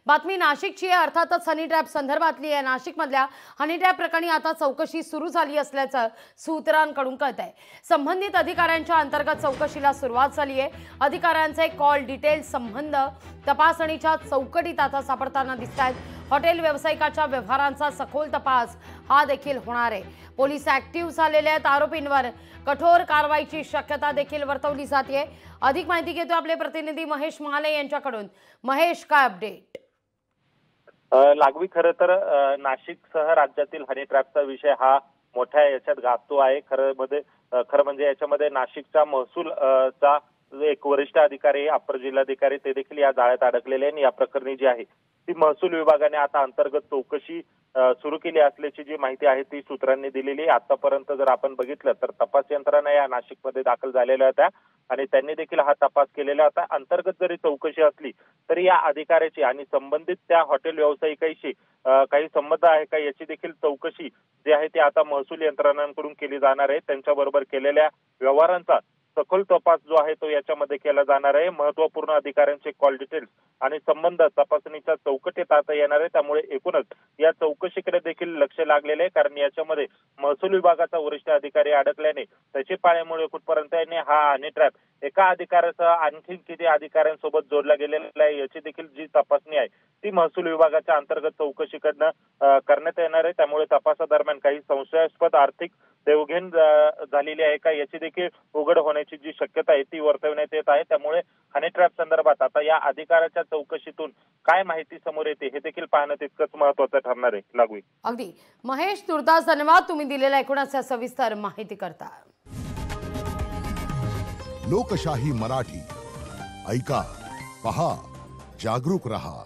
बातमी नाशिकची आहे, अर्थातच हनी ट्रॅप संदर्भातली आहे। नाशिकमधल्या हनी ट्रॅप प्रकरणी आता चौकशी सुरू झाली असल्याचं सूत्रांकडून कळतंय। संबंधित अधिकाऱ्यांच्या अंतर्गत चौकशीला सुरुवात झाली आहे। अधिकाऱ्यांचे कॉल डिटेल संबंध तपासणीच्या चौकटीत आता सापडताना दिसतात। हॉटेल व्यावसायिकाच्या व्यवहारांचा सखोल तपास हा देखील होणार आहे। पोलीस ऍक्टिव्ह झालेले आहेत। आरोपींवर कठोर कारवाईची शक्यता देखील वर्तवली जाते। अधिक माहिती घेतो आपले प्रतिनिधी महेश महाले यांच्याकडून। महेश, काय अपडेट? लागवी खरं तर नाशिकसह राज्यातील हनी ट्रॅपचा विषय हा मोठ्या याच्यात गाजतो आहे। खरं म्हणजे याच्यामध्ये नाशिकचा महसूल चा एक वरिष्ठ अधिकारी, अप्पर जिल्हाधिकारी ते देखील या जाळ्यात अडकलेले आणि या प्रकरणी जी आहे ती महसूल विभागाने आता अंतर्गत चौकशी सुरू केली असल्याची जी माहिती आहे ती सूत्रांनी दिलेली। आतापर्यंत जर आपण बघितलं तर तपास यंत्रणा या नाशिकमध्ये दाखल झालेल्या होत्या आणि त्यांनी देखील हा तपास केलेला होता। अंतर्गत जरी चौकशी असली तरी या अधिकाऱ्याची आणि संबंधित त्या हॉटेल व्यावसायिकाशी काही संबंध आहे का याची देखील चौकशी जी आहे ती आता महसूल यंत्रणांकडून केली जाणार आहे। त्यांच्याबरोबर केलेल्या व्यवहारांचा सखोल तपास जो आहे तो याच्यामध्ये केला जाणार आहे। महत्त्वपूर्ण अधिकाऱ्यांचे कॉल डिटेल्स आणि संबंध तपासणीच्या चौकटीत आता येणार आहे। त्यामुळे एकूणच या चौकशीकडे देखील लक्ष लागलेले आहे, कारण याच्यामध्ये महसूल विभागाचा वरिष्ठ अधिकारी अडकल्याने त्याची पाळेमुळे कुठपर्यंत हा हनी ट्रॅप एका अधिकाऱ्यासह आणखी किती अधिकाऱ्यांसोबत जोडला गेलेला आहे याची देखील जी तपासणी आहे ती महसूल विभागाच्या अंतर्गत चौकशीकडनं करण्यात येणार आहे। त्यामुळे तपासादरम्यान काही संशयास्पद आर्थिक देवघेण झालेली आहे का याची देखील उघड होण्याची जी शक्यता आहे ती वर्तवण्यात येत आहे। त्यामुळे हनी ट्रॅप संदर्भात आता या अधिकाऱ्याच्या चौकशीतून काय माहिती समोर येते हे देखील पाहणं तितकंच महत्त्वाचं ठरणार आहे। लागवी अगदी महेश, तुर्तास धन्यवाद तुम्ही दिलेल्या एकूणच सविस्तर माहिती करता। लोकशाही मराठी ऐका, पहा, जागरूक रहा।